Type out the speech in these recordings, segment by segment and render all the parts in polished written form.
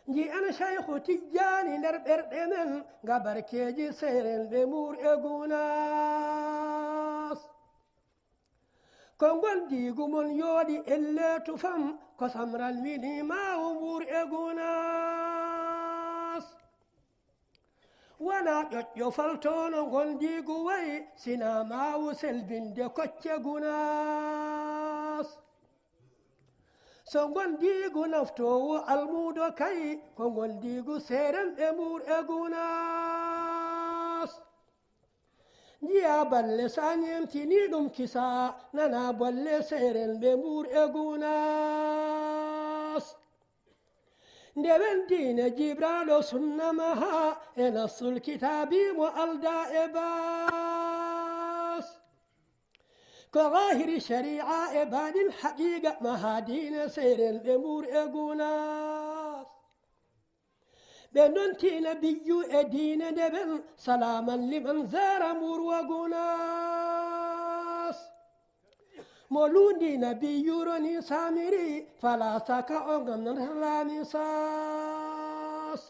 جي أنا شيخ تجاني نربر من قبر كيجي سيرين بمور إغوناس كونغون ديغو من يودي إلا تفهم كسمر الميني ما أمور إغوناس وانا يفلتون غنديغو وي سنا ما وسلبين دي كوتشغوناس سونغون ديغو نفتو المودو كاي كونغون ديغو سيرن امور اغوناس جيا بل سانيم تيني دوم كيسا نانا بل سيرن بمور اغوناس ندبن دين جبرال سنمها نص الكتاب مؤلدا إباس كظاهر شريعة إبان الحقيقة مهادين سير الأمور إغوناس بننتي نبيو أدين نبن سلاما لمن زار مور وغوناس مولوني نبي يوروني سامري فلا ساكا أغم نرهلاني ساس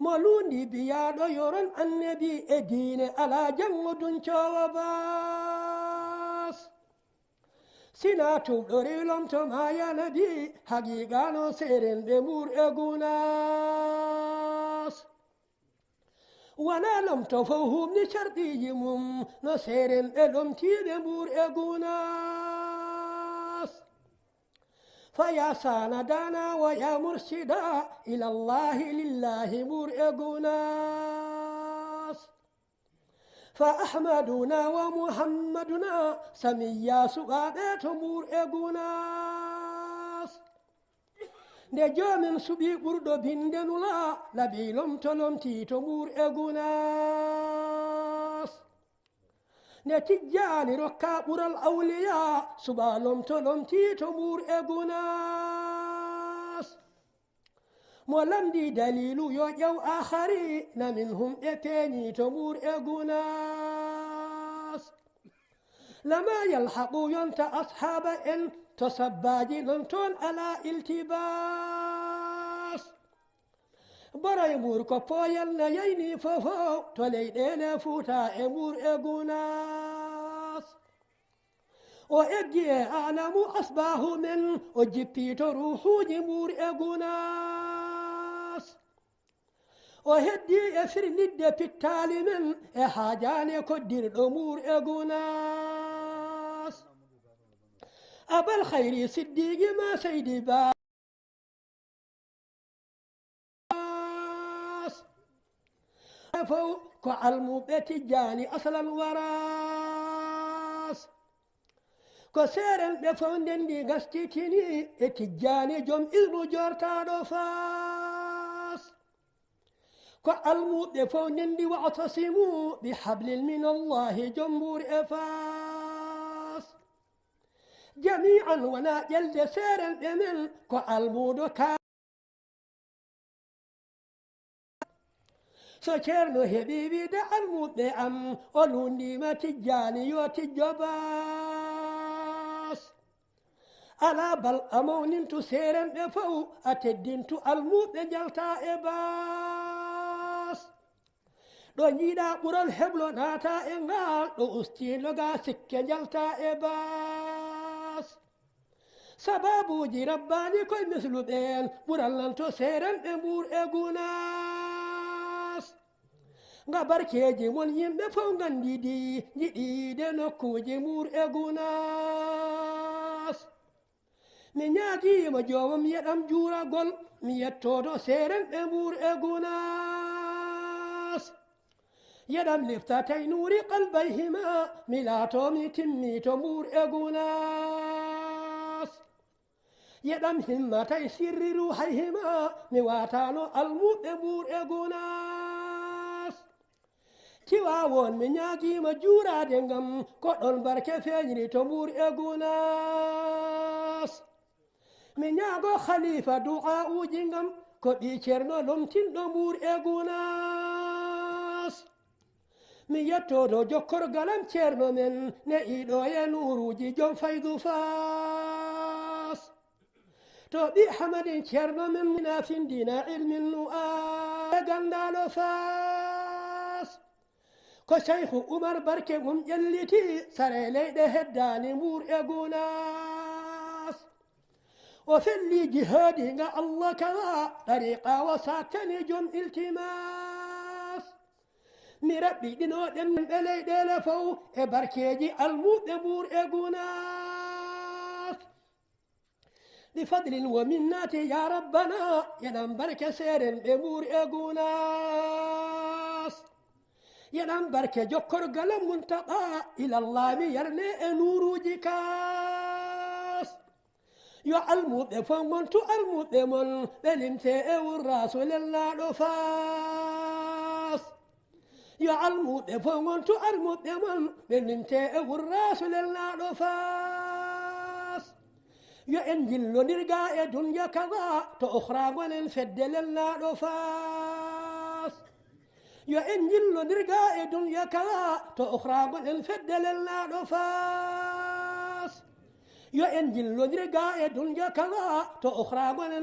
مولوني بيادو يورون النبي أدين على جنود شواباس سيناتو دوريلوم تمايا نبي حقيقانو سيرين بمور إغوناس وانا لم تفوهم نشرطيهم نسير الالم تيبمور اغوناس فيا ساندانا ويا مرشدا الى الله لله مور اغوناس فاحمدنا ومحمدنا سميا سقابات مور اغوناس نجا من سبي بردو بندنولا لبيلم تلم تيتو مور اغوناس نتجاني ركابور الأولياء سبالم تلم تيتو مور اغوناس مولم دي دليل يو آخري نمنهم اتيني تمور اغوناس لما يلحقوا ينت أصحاب إن تصباجي لنتون على التباس براي موركو بويل نيني ففو توليدين فوتا امور اغوناس وإجي أعلم أصباه من وجبتي تروحو جمور اغوناس وهدي أفر ند في التالي من إحاجاني كدير الأمور اغوناس أبا الخير صديقي ما سيدي باس فوق علمو بتجاني أصلا وراس كسيرن بفوندن دي غستيتيني اتجاني جم إذنو جورتادو فاس كعلمو بفوندن دي واعتصموا بحبل من الله جمهور إفاس جميعا ونا جلد سيرا بمن كعلمو كان سكرنو هبيبي دا المود أم ولوني ما تجاني وتجباس ألا بل أمون تسيرن بفو أتدين تو المود جلتا إباس دو نيدا قرال حبلو ناتا إنغال دو أستين لغا سكة جلتا إباس سبابو جي رباني كوي مثلو بين قرال تسيرن بمور إغوناس غبر كيجي من يمبي فونغان دي نيدي نكو جمور اغوناس مينياكي ما جوم يدام جورا غول ميتودو سيرن امور اغوناس يدام لفتاتي نوري قلبيهما ميلاتو ميتمي تمور اغوناس يدام همتي سر روحيهما ميواتانو الموت امور اغوناس Tiwawon mi ñaagima juurade ngam koɗɗon barke feeñri to mbuur egunas mi ñaago khalifa du'a uji ngam ko ɓi ceerno lomtinɗo mbuur egunas mi yettodo jokkorgalam ceerno men ne iɗo e nuuruji jom faydu fas توبي حمد شرنا من ناس دينا علم النؤال قندالو فاس كو شيخ عمر بركة جلتي سري ليده هداني مور اقوناس وفي اللي جهادي الله كذا طريقة وساكني جم التماس مربي دينو دم بلي دلفو بركيجي الموت مور اقوناس بفضل ومنات يا ربنا ينام بركة سير بمور اقوناس ينام بركة جكر قلم منتقى إلى الله يرني نور جكاس يعلمو دفن تعلمو دمن بلنتي والرسول الله نفاس يعلمو دفن تعلمو دمن بلنتي والرسول الله نفاس يا إنجيل نرجع دنيا كذا تأخرى وننفدل الله نفاس يا إنجيل نرجع دنيا كذا تأخرى وننفدل الله نفاس يا إنجيل نرجع دنيا كذا تأخرى